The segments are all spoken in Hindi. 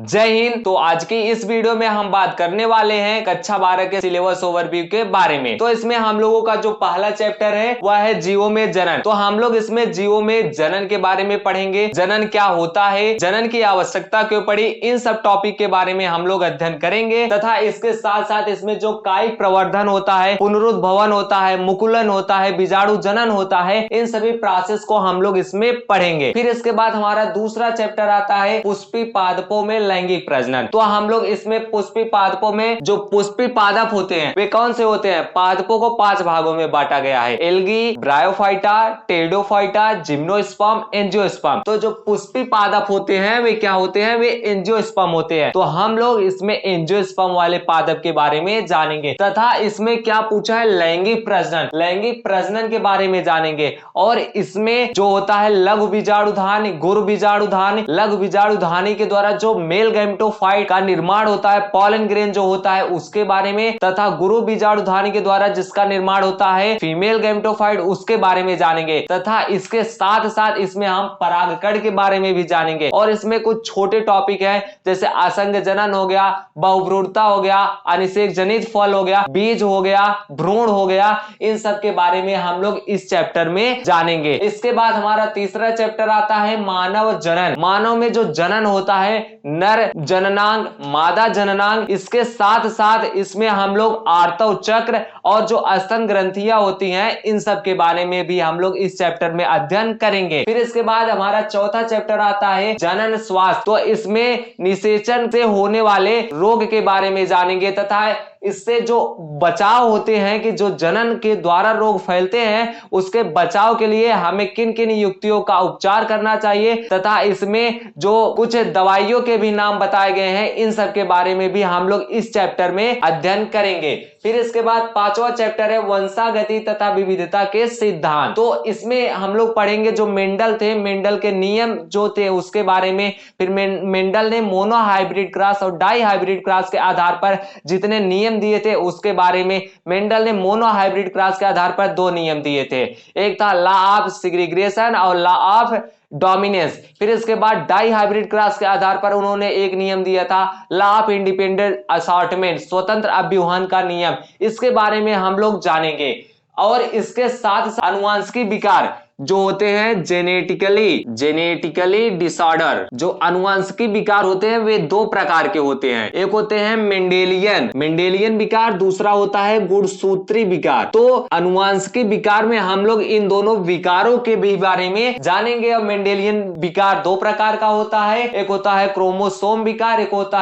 जय हिंद। तो आज की इस वीडियो में हम बात करने वाले हैं कक्षा 12 के सिलेबस ओवरव्यू के बारे में। तो इसमें हम लोगों का जो पहला चैप्टर है वह है जीवों में जनन। तो हम लोग इसमें जीवों में जनन के बारे में पढ़ेंगे। जनन क्या होता है, जनन की आवश्यकता क्यों पड़ी, इन सब टॉपिक के बारे में हम लोग अध्ययन करेंगे। तथा इसके साथ साथ इसमें जो कायिक प्रवर्धन होता है, पुनरुद्भवन होता है, मुकुलन होता है, बीजाणु जनन होता है, इन सभी प्रोसेस को हम लोग इसमें पढ़ेंगे। फिर इसके बाद हमारा दूसरा चैप्टर आता है पुष्पी पादपों में लैंगिक प्रजनन। तो हम लोग इसमें पुष्पी पादपों में जो पुष्पी पादप होते हैं वे कौन से होते हैं, पादपों को 5 भागों में बांटा गया है, algae, bryophyta, pteridophyta, gymnosperm, angiosperm. तो जो पुष्पी पादप होते हैं वे क्या होते हैं, वे एंजियोस्पर्म होते हैं। तो हम लोग इसमें एंजियोस्पर्म वाले पादप के बारे में जानेंगे। तथा इसमें क्या पूछा है, लैंगिक प्रजनन, लैंगिक प्रजनन के बारे में जानेंगे। और इसमें जो होता है लघु बीजाणुधानी, गुरु बीजाणुधानी, लघु बीजाणुधानी के द्वारा जो मेल गैमेटोफाइट का निर्माण होता है, पॉलन ग्रेन जो होता है उसके बारे में, तथा गुरु बीजाणुधानी के द्वारा जिसका निर्माण होता है फीमेल गैमेटोफाइट, उसके बारे में जानेंगे। तथा इसके साथ साथ इसमें हम परागकण के बारे में भी जानेंगे। और इसमें कुछ छोटे टॉपिक है जैसे असंग जनन हो गया, बहुभ्रूणता हो गया, अनिषेक जनित फल हो गया, बीज हो गया, भ्रूण हो गया, इन सब के बारे में हम लोग इस चैप्टर में जानेंगे। इसके बाद हमारा तीसरा चैप्टर आता है मानव जनन। मानव में जो जनन होता है, नर जननांग, मादा जननांग, इसके साथ साथ इसमें हम लोग आर्तव चक्र और जो स्तन ग्रंथियां होती हैं इन सब के बारे में भी हम लोग इस चैप्टर में अध्ययन करेंगे। फिर इसके बाद हमारा चौथा चैप्टर आता है जनन स्वास्थ्य। तो इसमें निषेचन से होने वाले रोग के बारे में जानेंगे तथा इससे जो बचाव होते हैं कि जो जनन के द्वारा रोग फैलते हैं उसके बचाव के लिए हमें किन किन युक्तियों का उपचार करना चाहिए, तथा इसमें जो कुछ दवाइयों के भी नाम बताए गए हैं, इन सब के बारे में भी हम लोग इस चैप्टर में अध्ययन करेंगे। फिर इसके बाद पांचवा चैप्टर है वंशागति तथा विविधता के सिद्धांत। तो इसमें हम लोग पढ़ेंगे जो मेंडल थे, मेंडल के नियम जो थे उसके बारे में। फिर मेंडल ने मोनो हाइब्रिड क्रॉस और डाई हाइब्रिड क्रॉस के आधार पर जितने नियम दिए थे उसके बारे में। मेंडल ने मोनो हाइब्रिड क्रॉस के आधार पर 2 नियम दिए थे, एक था लॉ ऑफ सेग्रीगेशन और लॉ ऑफ डोमिनेंस। फिर इसके बाद डाई हाइब्रिड क्रॉस के आधार पर उन्होंने एक नियम दिया था लॉ ऑफ इंडिपेंडेंट असॉर्टमेंट, स्वतंत्र अभ्यूहन का नियम। इसके बारे में हम लोग जानेंगे। और इसके साथ साथ आनुवंशिक विकार जो होते हैं जेनेटिकली डिसऑर्डर, जो आनुवंशिक विकार होते हैं वे 2 प्रकार के होते हैं, एक होते हैं मेंडेलियन विकार, दूसरा होता है गुणसूत्री विकार। तो आनुवंशिक विकार में हम लोग इन दोनों विकारों के भी बारे में जानेंगे। और मेंडेलियन विकार 2 प्रकार का होता है, एक होता है क्रोमोसोम विकार, एक होता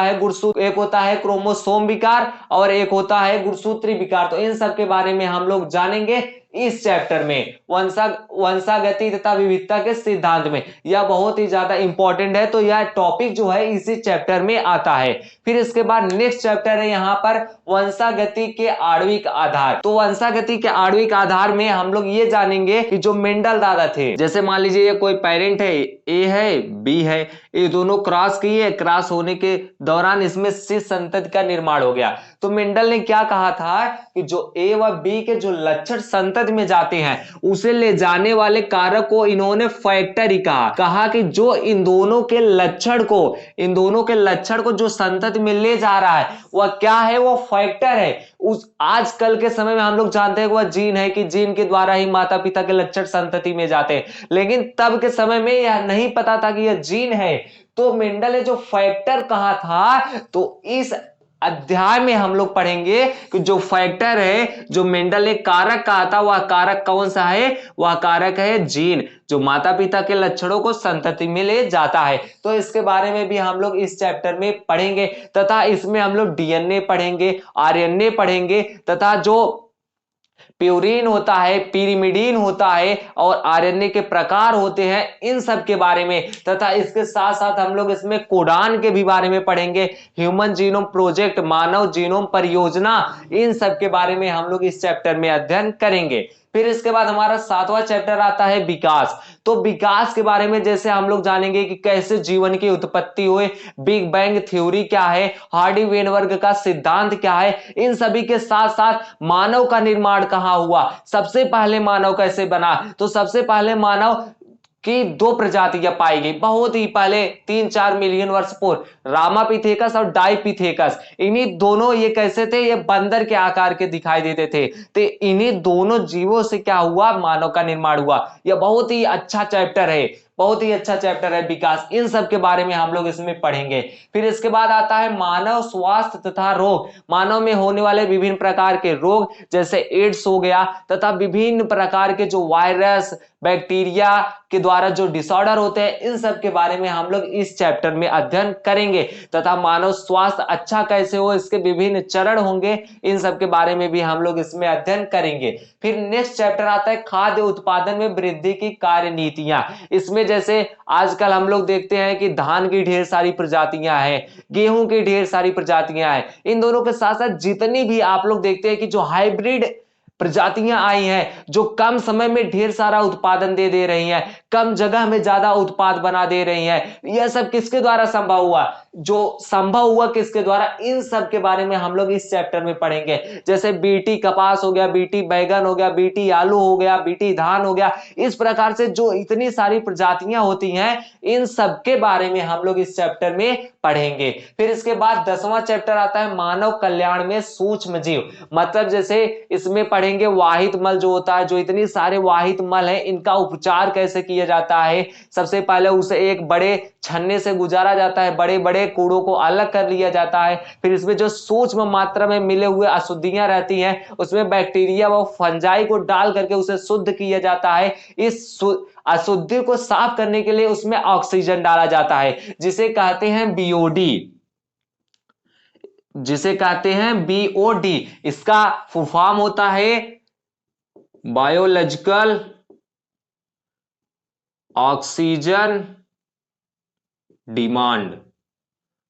है क्रोमोसोम विकार और एक होता है गुणसूत्री विकार। तो इन सब के बारे में हम लोग जानेंगे इस चैप्टर में, वंशागति तथा विविधता के सिद्धांत में। यह बहुत ही ज्यादा इंपॉर्टेंट है, तो यह टॉपिक जो है इसी चैप्टर में आता है। फिर इसके बाद नेक्स्ट चैप्टर है यहाँ पर वंशागति के आणविक आधार। तो वंशागति के आणविक आधार में हम लोग ये जानेंगे कि जो मेंडल दादा थे, जैसे मान लीजिए ये कोई पेरेंट है, ए है बी है, ये दोनों क्रॉस किए, क्रॉस होने के दौरान इसमें शिशु संतति का निर्माण हो गया। तो मेंडल ने क्या कहा था कि जो ए व बी के जो लक्षण संतति में जाते हैं उसे ले जाने वाले कारक को इन्होंने फैक्टर ही कहा कि जो इन दोनों के लक्षण को जो संतति में ले जा रहा है वह क्या है, वो फैक्टर है। उस आजकल के समय में हम लोग जानते हैं कि वह जीन है, कि जीन के द्वारा ही माता पिता के लक्षण संतति में जाते हैं, लेकिन तब के समय में यह नहीं पता था कि यह जीन है। तो मेंडल ने जो फैक्टर कहा था, तो इस अध्याय में हम लोग पढ़ेंगे कि जो फैक्टर है, जो मेंडल ने कारक कहा था, वह कारक कौन सा है, वह कारक है जीन, जो माता पिता के लक्षणों को संतति में ले जाता है। तो इसके बारे में भी हम लोग इस चैप्टर में पढ़ेंगे। तथा इसमें हम लोग डीएनए पढ़ेंगे, आरएनए पढ़ेंगे, तथा जो प्यूरिन होता है, पिरिमिडीन होता है और आरएनए के प्रकार होते हैं, इन सब के बारे में। तथा इसके साथ साथ हम लोग इसमें कोडान के भी बारे में पढ़ेंगे, ह्यूमन जीनोम प्रोजेक्ट, मानव जीनोम परियोजना, इन सब के बारे में हम लोग इस चैप्टर में अध्ययन करेंगे। फिर इसके बाद हमारा 7वां चैप्टर आता है विकास। तो विकास के बारे में जैसे हम लोग जानेंगे कि कैसे जीवन की उत्पत्ति हुई, बिग बैंग थ्योरी क्या है, हार्डी वेनबर्ग का सिद्धांत क्या है, इन सभी के साथ साथ मानव का निर्माण कहां हुआ, सबसे पहले मानव कैसे बना। तो सबसे पहले मानव कि दो प्रजातियां पाई गई बहुत ही पहले 3-4 मिलियन वर्ष पूर्व, रामापिथेकस और डाइपिथेकस। इन्हीं दोनों ये कैसे थे, ये बंदर के आकार के दिखाई देते थे। तो इन्हीं दोनों जीवों से क्या हुआ, मानव का निर्माण हुआ। यह बहुत ही अच्छा चैप्टर है, बहुत ही अच्छा चैप्टर है विकास। इन सब के बारे में हम लोग इसमें पढ़ेंगे। फिर इसके बाद आता है मानव स्वास्थ्य तथा रोग। मानव में होने वाले विभिन्न प्रकार के रोग जैसे एड्स हो गया तथा विभिन्न प्रकार के जो वायरस बैक्टीरिया के द्वारा जो डिसऑर्डर होते हैं, इन सब के बारे में हम लोग इस चैप्टर में अध्ययन करेंगे। तथा मानव स्वास्थ्य अच्छा कैसे हो, इसके विभिन्न चरण होंगे, इन सब के बारे में भी हम लोग इसमें अध्ययन करेंगे। फिर नेक्स्ट चैप्टर आता है खाद्य उत्पादन में वृद्धि की कार्य नीतियां। इसमें जैसे आजकल हम लोग देखते हैं कि धान की ढेर सारी प्रजातियां हैं, गेहूं की ढेर सारी प्रजातियां हैं। इन दोनों के साथ साथ जितनी भी आप लोग देखते हैं कि जो हाइब्रिड प्रजातियां आई हैं, जो कम समय में ढेर सारा उत्पादन दे रही हैं, कम जगह में ज्यादा उत्पाद बना दे रही हैं, यह सब किसके द्वारा संभव हुआ, जो संभव हुआ किसके द्वारा, इन सब के बारे में हम लोग इस चैप्टर में पढ़ेंगे। जैसे बीटी कपास हो गया, बीटी बैगन हो गया, बीटी आलू हो गया, बीटी धान हो गया, इस प्रकार से जो इतनी सारी प्रजातियां होती हैं, इन सब के बारे में हम लोग इस चैप्टर में पढ़ेंगे। फिर इसके बाद 10वां चैप्टर आता है मानव कल्याण में सूक्ष्म जीव। मतलब जैसे इसमें पढ़ेंगे वाहित मल जो होता है, जो इतनी सारे वाहित मल है, इनका उपचार कैसे किया जाता है। सबसे पहले उसे एक बड़े छन्ने से गुजारा जाता है, बड़े बड़े कूड़ों को अलग कर लिया जाता है। फिर इसमें जो सूक्ष्म मात्रा में मिले हुए अशुद्धियां रहती हैं, उसमें बैक्टीरिया व फंजाई को डाल करके उसे शुद्ध किया जाता है। इस अशुद्धि को साफ करने के लिए उसमें ऑक्सीजन डाला जाता है, जिसे कहते हैं बीओडी, जिसे कहते हैं बीओडी। इसका फुल फॉर्म होता है biological oxygen demand,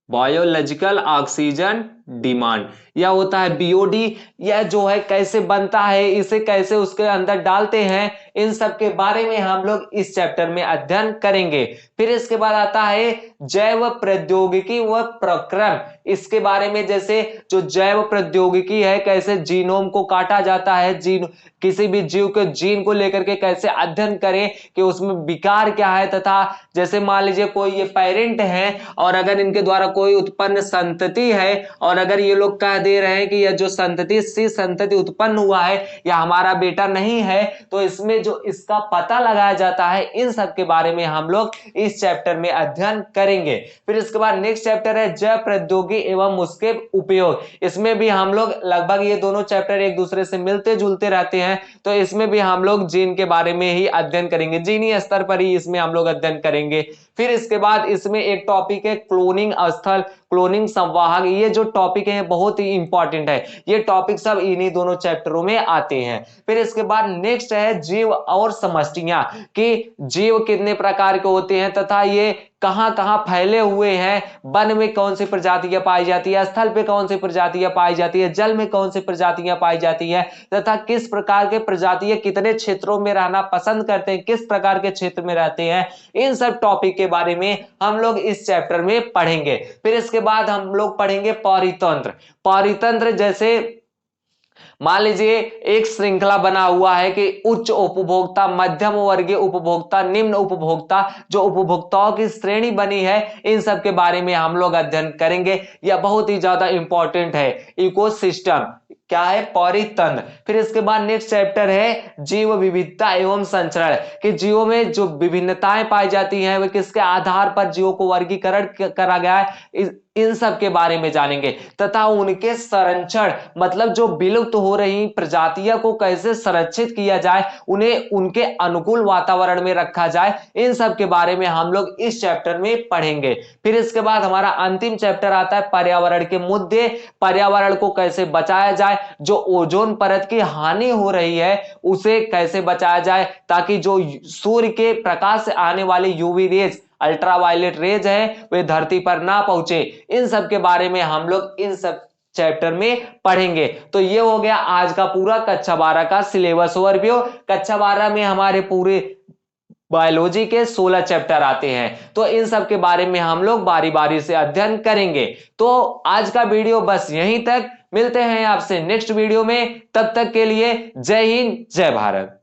biological oxygen demand, यह होता है बीओडी। यह जो है कैसे बनता है, इसे कैसे उसके अंदर डालते हैं, इन सब के बारे में हम लोग इस चैप्टर में अध्ययन करेंगे। फिर इसके बाद आता है जैव प्रौद्योगिकी व प्रक्रम। इसके बारे में जैसे जो जैव प्रौद्योगिकी है, कैसे जीनोम को काटा जाता है, जीन किसी भी जीव के जीन को लेकर के कैसे अध्ययन करें कि उसमें विकार क्या है, तथा जैसे मान लीजिए कोई ये पेरेंट है और अगर इनके द्वारा कोई उत्पन्न संतति है और अगर ये लोग कह दे रहे हैं कि यह जो संतति सी संतति उत्पन्न हुआ है यह हमारा बेटा नहीं है, तो इसमें जो इसका पता लगाया जाता है, इन सब के बारे में हम लोग इस चैप्टर में अध्ययन करेंगे। फिर इसके बाद नेक्स्ट चैप्टर है जैव प्रौद्योगिकी एवं उसके उपयोग। इसमें भी हम लोग लगभग ये दोनों चैप्टर एक दूसरे से मिलते जुलते रहते हैं, तो इसमें भी हम लोग जीन के बारे में ही अध्ययन करेंगे, जीनी स्तर पर ही इसमें हम लोग अध्ययन करेंगे। फिर इसके बाद इसमें एक टॉपिक है क्लोनिंग स्थल, क्लोनिंग संवाहक। ये जो टॉपिक है बहुत ही इंपॉर्टेंट है, ये टॉपिक सब इन्हीं दोनों चैप्टरों में आते हैं। फिर इसके बाद नेक्स्ट है जीव और समष्टियां, कि जीव कितने प्रकार के होते हैं तथा ये कहां कहां फैले हुए हैं, वन में कौन सी प्रजातियां पाई जाती है, स्थल पे कौन सी प्रजातियां पाई जाती है, जल में कौन सी प्रजातियां पाई जाती है, तथा किस प्रकार के प्रजातियां कितने क्षेत्रों में रहना पसंद करते हैं, किस प्रकार के क्षेत्र में रहते हैं, इन सब टॉपिक के बारे में हम लोग इस चैप्टर में पढ़ेंगे। फिर इसके बाद हम लोग पढ़ेंगे पारितंत्र। पारितंत्र जैसे मान लीजिए एक श्रृंखला बना हुआ है कि उच्च उपभोक्ता, मध्यम वर्गीय उपभोक्ता, निम्न उपभोक्ता, जो उपभोक्ताओं की श्रेणी बनी है, इन सब के बारे में हम लोग अध्ययन करेंगे। यह बहुत ही ज्यादा इंपॉर्टेंट है। इकोसिस्टम क्या है, पारितंत्र। फिर इसके बाद नेक्स्ट चैप्टर है जीव विविधता एवं संचरण, कि जीवों में जो विभिन्नताएं पाई जाती हैं वे किसके आधार पर जीवों को वर्गीकरण करा गया है, इन सब के बारे में जानेंगे। तथा उनके संरक्षण, मतलब जो विलुप्त हो रही प्रजातियों को कैसे संरक्षित किया जाए, उन्हें उनके अनुकूल वातावरण में रखा जाए, इन सब के बारे में हम लोग इस चैप्टर में पढ़ेंगे। फिर इसके बाद हमारा अंतिम चैप्टर आता है पर्यावरण के मुद्दे, पर्यावरण को कैसे बचाया जाए, जो ओजोन परत की हानि हो रही है उसे कैसे बचाया जाए, ताकि जो सूर्य के प्रकाश से आने वाली यूवी रेज, अल्ट्रावायलेट रेज है, वे धरती पर ना पहुंचे। इन सब के बारे में हम लोग इन सब चैप्टर में पढ़ेंगे। तो ये हो गया आज का पूरा कक्षा 12 का सिलेबस ओवरव्यू। कक्षा 12 में हमारे पूरे बायोलॉजी के 16 चैप्टर आते हैं, तो इन सब के बारे में हम लोग बारी बारी से अध्ययन करेंगे। तो आज का वीडियो बस यहीं तक, मिलते हैं आपसे नेक्स्ट वीडियो में, तब तक के लिए जय हिंद जय भारत।